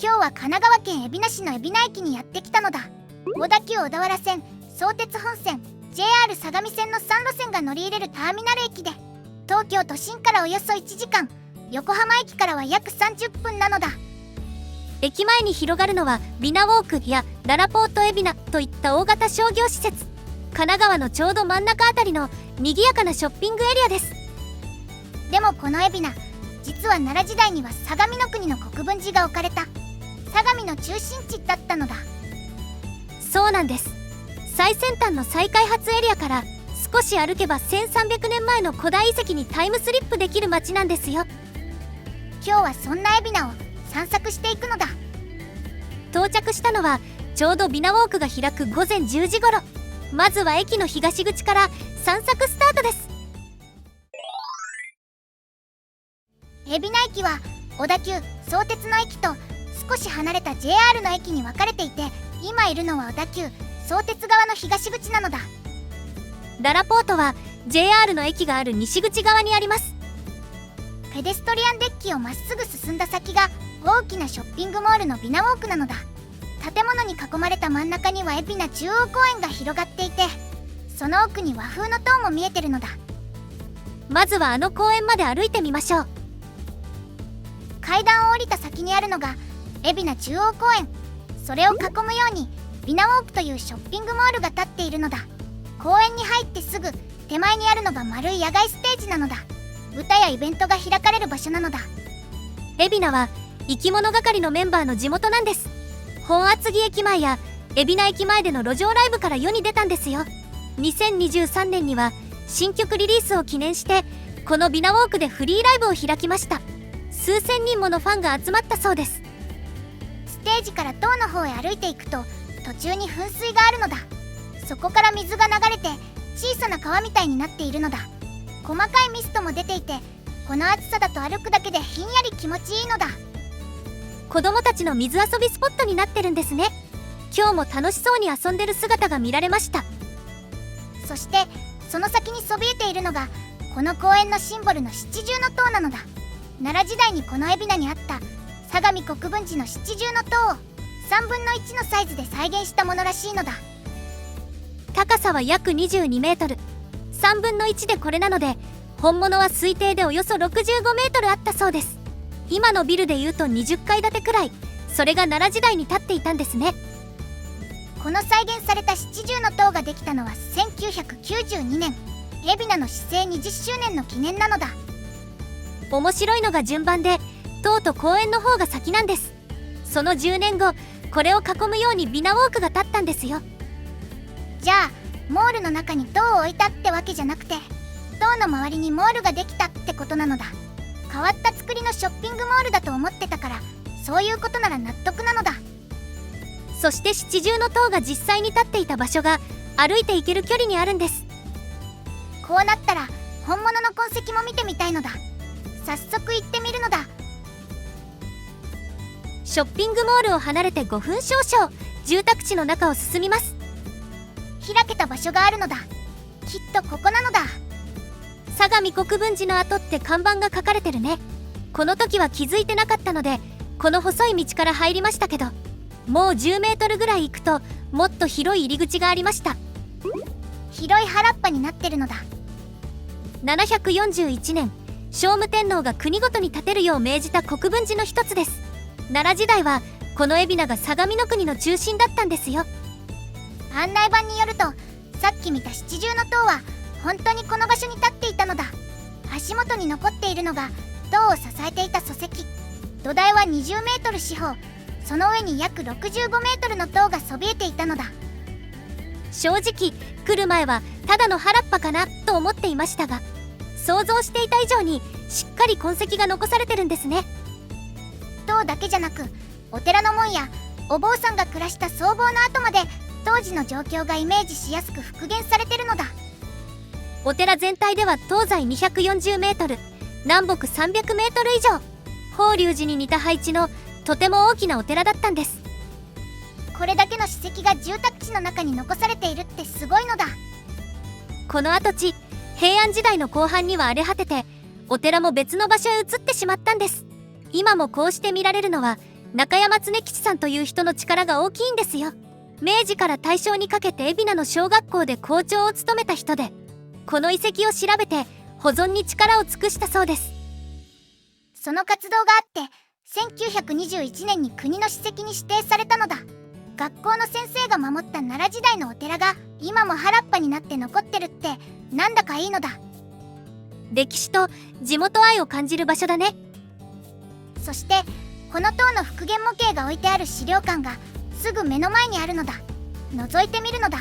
今日は神奈川県海老名市の海老名駅にやってきたのだ。小田急小田原線、相鉄本線、 JR 相模線の3路線が乗り入れるターミナル駅で、東京都心からおよそ1時間、横浜駅からは約30分なのだ。駅前に広がるのはビナウォークやララポート海老名といった大型商業施設。神奈川のちょうど真ん中あたりの賑やかなショッピングエリアです。でもこの海老名、実は奈良時代には相模国の国分寺が置かれた相模の中心地だったのだ。そうなんです。最先端の再開発エリアから少し歩けば1300年前の古代遺跡にタイムスリップできる街なんですよ。今日はそんな海老名を散策していくのだ。到着したのはちょうどビナウォークが開く午前10時頃。まずは駅の東口から散策スタートです。海老名駅は小田急相鉄の駅と少し離れた JR の駅に分かれていて、今いるのは小田急相鉄側の東口なのだ。ララポートは JR の駅がある西口側にあります。ペデストリアンデッキをまっすぐ進んだ先が大きなショッピングモールのビナウォークなのだ。建物に囲まれた真ん中には海老名中央公園が広がっていて、その奥に和風の塔も見えてるのだ。まずはあの公園まで歩いてみましょう。階段を降りた先にあるのが海老名中央公園。それを囲むようにビナウォークというショッピングモールが建っているのだ。公園に入ってすぐ手前にあるのが丸い野外ステージなのだ。歌やイベントが開かれる場所なのだ。海老名は生き物係のメンバーの地元なんです。本厚木駅前や海老名駅前での路上ライブから世に出たんですよ。2023年には新曲リリースを記念してこのビナウォークでフリーライブを開きました。数千人ものファンが集まったそうです。ステージから塔の方へ歩いていくと途中に噴水があるのだ。そこから水が流れて小さな川みたいになっているのだ。細かいミストも出ていて、この暑さだと歩くだけでひんやり気持ちいいのだ。子供たちの水遊びスポットになってるんですね。今日も楽しそうに遊んでる姿が見られました。そしてその先にそびえているのがこの公園のシンボルの七重塔なのだ。奈良時代にこの海老名にあった相模国分寺の七重塔を3分の1のサイズで再現したものらしいのだ。高さは約22メートル、3分の1でこれなので本物は推定でおよそ65メートルあったそうです。今のビルでいうと20階建てくらい。それが奈良時代に建っていたんですね。この再現された七重塔ができたのは1992年、海老名の市政20周年の記念なのだ。面白いのが順番で塔と公園の方が先なんです。その10年後、これを囲むようにビナウォークが建ったんですよ。じゃあモールの中に塔を置いたってわけじゃなくて、塔の周りにモールができたってことなのだ。変わった作りのショッピングモールだと思ってたから、そういうことなら納得なのだ。そして七重塔が実際に立っていた場所が歩いて行ける距離にあるんです。こうなったら本物の痕跡も見てみたいのだ。早速行ってみるのだ。ショッピングモールを離れて5分少々、住宅地の中を進みます。開けた場所があるのだ。きっとここなのだ。相模国分寺の跡って看板が書かれてるね。この時は気づいてなかったのでこの細い道から入りましたけど、もう10メートルぐらい行くともっと広い入り口がありました。広い原っぱになってるのだ。741年、聖武天皇が国ごとに建てるよう命じた国分寺の一つです。奈良時代はこの海老名が相模国の中心だったんですよ。案内板によると、さっき見た七重塔は本当にこの場所に立っていたのだ。足元に残っているのが塔を支えていた礎石。土台は20メートル四方、その上に約65メートルの塔がそびえていたのだ。正直来る前はただの原っぱかなと思っていましたが、想像していた以上にしっかり痕跡が残されてるんですね。塔だけじゃなく、お寺の門やお坊さんが暮らした僧帽の跡まで当時の状況がイメージしやすく復元されてるのだ。お寺全体では東西240メートル、南北300メートル以上、法隆寺に似た配置のとても大きなお寺だったんです。これだけの史跡が住宅地の中に残されているってすごいのだ。この跡地、平安時代の後半には荒れ果ててお寺も別の場所へ移ってしまったんです。今もこうして見られるのは中山恒吉さんという人の力が大きいんですよ。明治から大正にかけて海老名の小学校で校長を務めた人で、この遺跡を調べて保存に力を尽くしたそうです。その活動があって1921年に国の史跡に指定されたのだ。学校の先生が守った奈良時代のお寺が今も原っぱになって残ってるってなんだかいいのだ。歴史と地元愛を感じる場所だね。そしてこの塔の復元模型が置いてある資料館がすぐ目の前にあるのだ。覗いてみるのだ。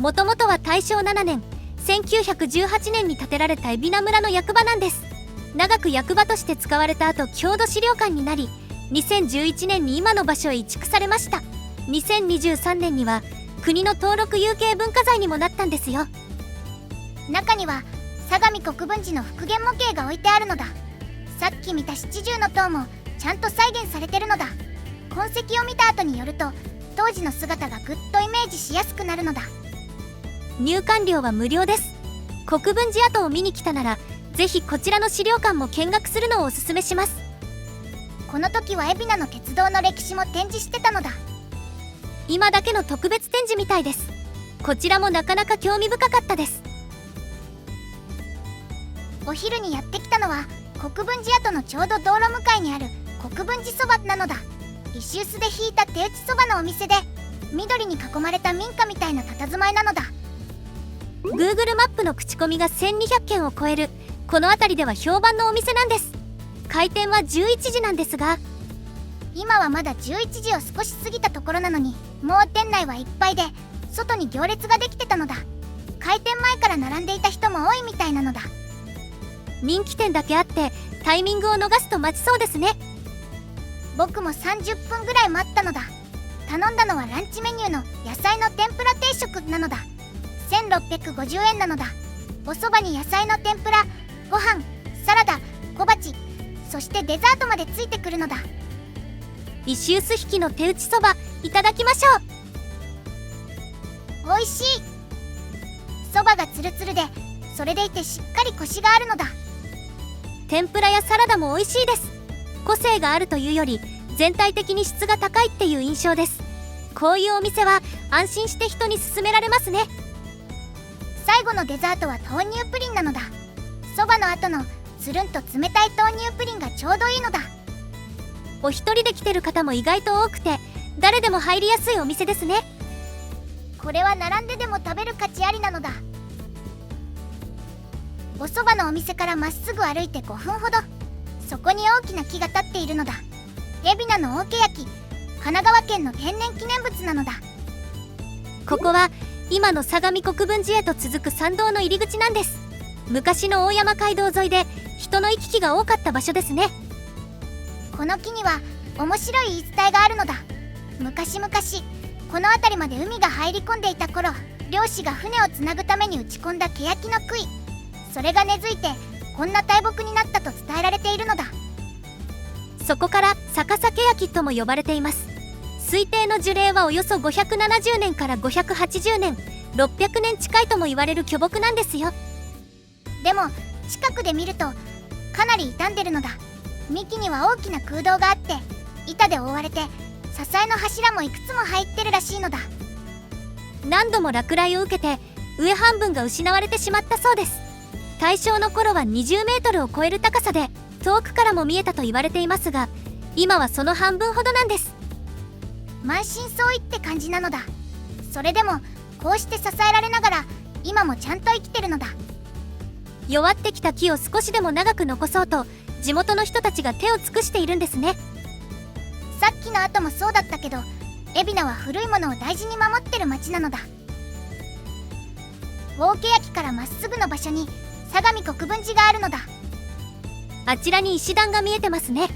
もともとは大正7年1918年に建てられた海老名村の役場なんです。長く役場として使われた後、郷土資料館になり、2011年に今の場所へ移築されました。2023年には国の登録有形文化財にもなったんですよ。中には相模国分寺の復元模型が置いてあるのだ。さっき見た七重の塔もちゃんと再現されてるのだ。痕跡を見た後によると当時の姿がぐっとイメージしやすくなるのだ。入館料は無料です。国分寺跡を見に来たならぜひこちらの資料館も見学するのをおすすめします。この時は海老名の鉄道の歴史も展示してたのだ。今だけの特別展示みたいです。こちらもなかなか興味深かったです。お昼にやってきたのは国分寺跡のちょうど道路向かいにある国分寺そばなのだ。石臼でひいた手打ちそばのお店で緑に囲まれた民家みたいな佇まいなのだ。 Google マップの口コミが1200件を超えるこの辺りでは評判のお店なんです。開店は11時なんですが、今はまだ11時を少し過ぎたところなのにもう店内はいっぱいで外に行列ができてたのだ。開店前から並んでいた人も多いみたいなのだ。人気店だけあってタイミングを逃すと待ちそうですね。僕も30分ぐらい待ったのだ。頼んだのはランチメニューの野菜の天ぷら定食なのだ。1650円なのだ。おそばに野菜の天ぷら、ご飯、サラダ、小鉢、そしてデザートまでついてくるのだ。石臼ひきの手打ちそばいただきましょう。おいしい。そばがツルツルでそれでいてしっかりコシがあるのだ。天ぷらやサラダも美味しいです。個性があるというより全体的に質が高いっていう印象です。こういうお店は安心して人に勧められますね。最後のデザートは豆乳プリンなのだ。そばの後のつるんと冷たい豆乳プリンがちょうどいいのだ。お一人で来てる方も意外と多くて誰でも入りやすいお店ですね。これは並んででも食べる価値ありなのだ。おそばのお店からまっすぐ歩いて5分ほど、そこに大きな木が立っているのだ。海老名の大けやき、神奈川県の天然記念物なのだ。ここは今の相模国分寺へと続く参道の入り口なんです。昔の大山街道沿いで人の行き来が多かった場所ですね。この木には面白い言い伝えがあるのだ。昔々この辺りまで海が入り込んでいた頃、漁師が船をつなぐために打ち込んだケヤキの杭、それが根付いてこんな大木になったと伝えられているのだ。そこから逆さケヤキとも呼ばれています。推定の樹齢はおよそ570年から580年、600年近いとも言われる巨木なんですよ。でも近くで見るとかなり傷んでるのだ。幹には大きな空洞があって板で覆われて支えの柱もいくつも入ってるらしいのだ。何度も落雷を受けて上半分が失われてしまったそうです。大正の頃は20メートルを超える高さで遠くからも見えたと言われていますが、今はその半分ほどなんです。満身創痍って感じなのだ。それでもこうして支えられながら今もちゃんと生きてるのだ。弱ってきた木を少しでも長く残そうと地元の人たちが手を尽くしているんですね。さっきの後もそうだったけど、海老名は古いものを大事に守ってる町なのだ。大けやきからまっすぐの場所に相模国分寺があるのだ。あちらに石段が見えてますね。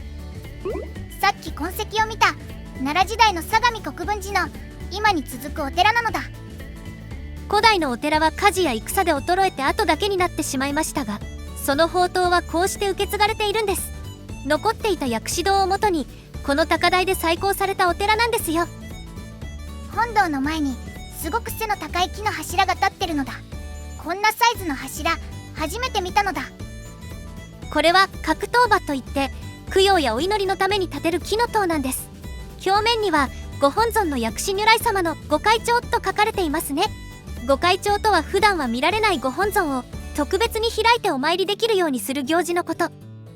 さっき痕跡を見た奈良時代の相模国分寺の今に続くお寺なのだ。古代のお寺は火事や戦で衰えて後だけになってしまいましたが、その宝刀はこうして受け継がれているんです。残っていた薬師堂をもとにこの高台で再興されたお寺なんですよ。本堂の前にすごく背の高い木の柱が立ってるのだ。こんなサイズの柱初めて見たのだ。これは格闘馬といって供養やお祈りのために建てる木の塔なんです。表面にはご本尊の薬師如来様の御開帳と書かれていますね。御開帳とは普段は見られないご本尊を特別に開いてお参りできるようにする行事のこと。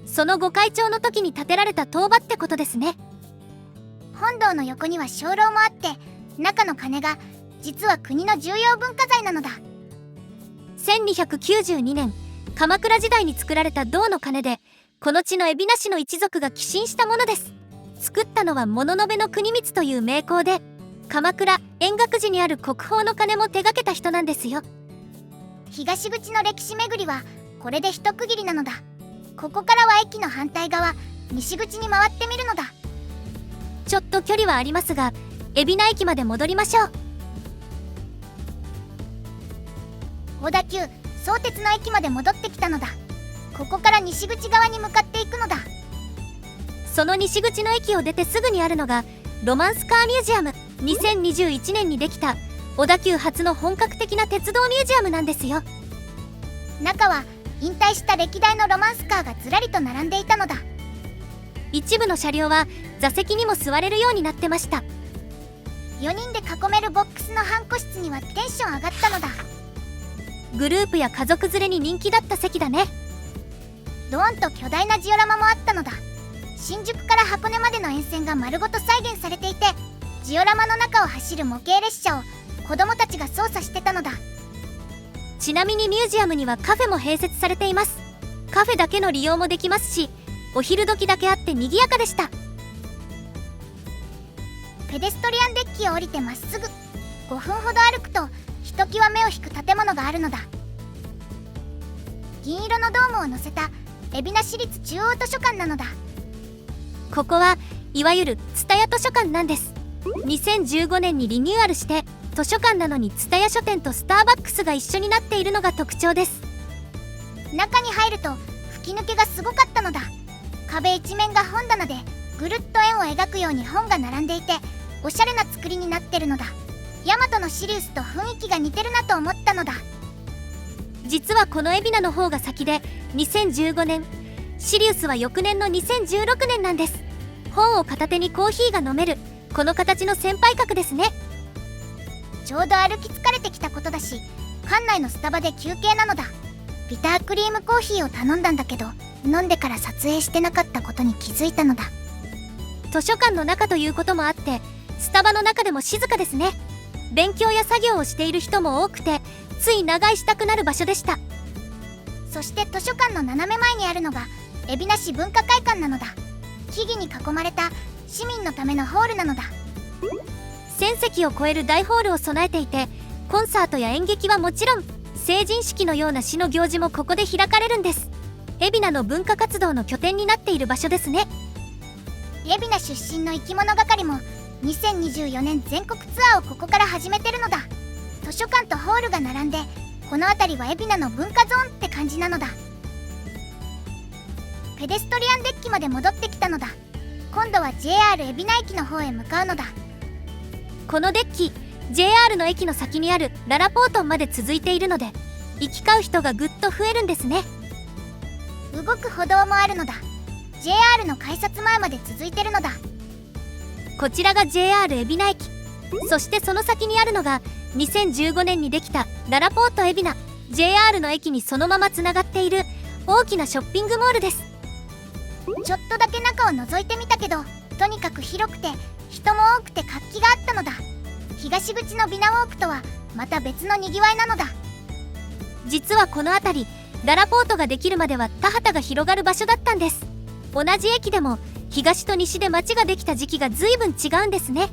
その御開帳の時に建てられた塔場ってことですね。本堂の横には鐘楼もあって、中の鐘が実は国の重要文化財なのだ。1292年鎌倉時代に作られた銅の鐘で、この地の海老名市の一族が寄進したものです。作ったのは物部の国光という名工で、鎌倉円覚寺にある国宝の鐘も手掛けた人なんですよ。東口の歴史巡りはこれで一区切りなのだ。ここからは駅の反対側、西口に回ってみるのだ。ちょっと距離はありますが、海老名駅まで戻りましょう。小田急相鉄の駅まで戻ってきたのだ。ここから西口側に向かっていくのだ。その西口の駅を出てすぐにあるのがロマンスカーミュージアム。2021年にできた小田急初の本格的な鉄道ミュージアムなんですよ。中は引退した歴代のロマンスカーがずらりと並んでいたのだ。一部の車両は座席にも座れるようになってました。4人で囲めるボックスの半個室にはテンション上がったのだ。グループや家族連れに人気だった席だね。ドーンと巨大なジオラマもあったのだ。新宿から箱根までの沿線が丸ごと再現されていて、ジオラマの中を走る模型列車を子供たちが操作してたのだ。ちなみにミュージアムにはカフェも併設されています。カフェだけの利用もできますし、お昼時だけあって賑やかでした。ペデストリアンデッキを降りてまっすぐ5分ほど歩くと、ひときわ目を引く建物があるのだ。銀色のドームを乗せた海老名市立中央図書館なのだ。ここはいわゆる蔦屋図書館なんです。2015年にリニューアルして図書館なのに蔦屋書店とスターバックスが一緒になっているのが特徴です。中に入ると吹き抜けがすごかったのだ。壁一面が本棚でぐるっと円を描くように本が並んでいて、おしゃれな作りになってるのだ。ヤマトのシリウスと雰囲気が似てるなと思ったのだ。実はこの海老名の方が先で2015年、シリウスは翌年の2016年なんです。本を片手にコーヒーが飲める、この形の先輩格ですね。ちょうど歩き疲れてきたことだし、館内のスタバで休憩なのだ。ビタークリームコーヒーを頼んだんだけど、飲んでから撮影してなかったことに気づいたのだ。図書館の中ということもあって、スタバの中でも静かですね。勉強や作業をしている人も多くて、つい長居したくなる場所でした。そして図書館の斜め前にあるのが海老名市文化会館なのだ。木々に囲まれた市民のためのホールなのだ。1000席を超える大ホールを備えていて、コンサートや演劇はもちろん、成人式のような市の行事もここで開かれるんです。海老名の文化活動の拠点になっている場所ですね。海老名出身の生き物係も2024年全国ツアーをここから始めてるのだ。図書館とホールが並んで、この辺りは海老名の文化ゾーンって感じなのだ。ペデストリアンデッキまで戻ってきたのだ。今度は JR 海老名駅の方へ向かうのだ。このデッキ JR の駅の先にあるララポートンまで続いているので、行き交う人がぐっと増えるんですね。動く歩道もあるのだ。 JR の改札前まで続いてるのだ。こちらが JR 海老名駅。そしてその先にあるのが2015年にできたララポート海老名。 JR の駅にそのままつながっている大きなショッピングモールです。ちょっとだけ中を覗いてみたけど、とにかく広くて人も多くて活気があったのだ。東口のビナウォークとはまた別のにぎわいなのだ。実はこの辺り、ララポートができるまでは田畑が広がる場所だったんです。同じ駅でも東と西で町ができた時期が随分違うんですね。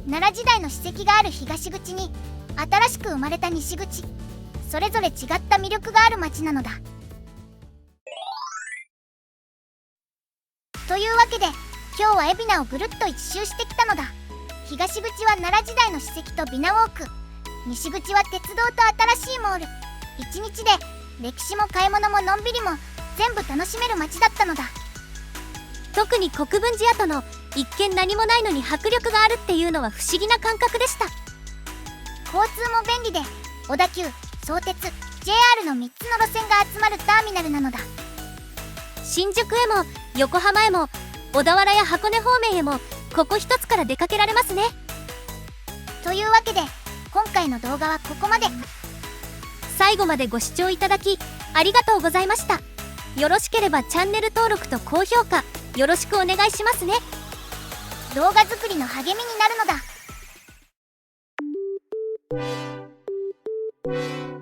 奈良時代の史跡がある東口に新しく生まれた西口、それぞれ違った魅力がある町なのだ。というわけで今日は海老名をぐるっと一周してきたのだ。東口は奈良時代の史跡とビナウォーク、西口は鉄道と新しいモール。一日で歴史も買い物ものんびりも全部楽しめる街だったのだ。特に国分寺跡の一見何もないのに迫力があるっていうのは不思議な感覚でした。交通も便利で小田急、相鉄、JR の3つの路線が集まるターミナルなのだ。新宿へも横浜へも小田原や箱根方面へもここ一つから出かけられますね。というわけで今回の動画はここまで。最後までご視聴いただきありがとうございました。よろしければチャンネル登録と高評価よろしくお願いしますね。動画作りの励みになるのだ。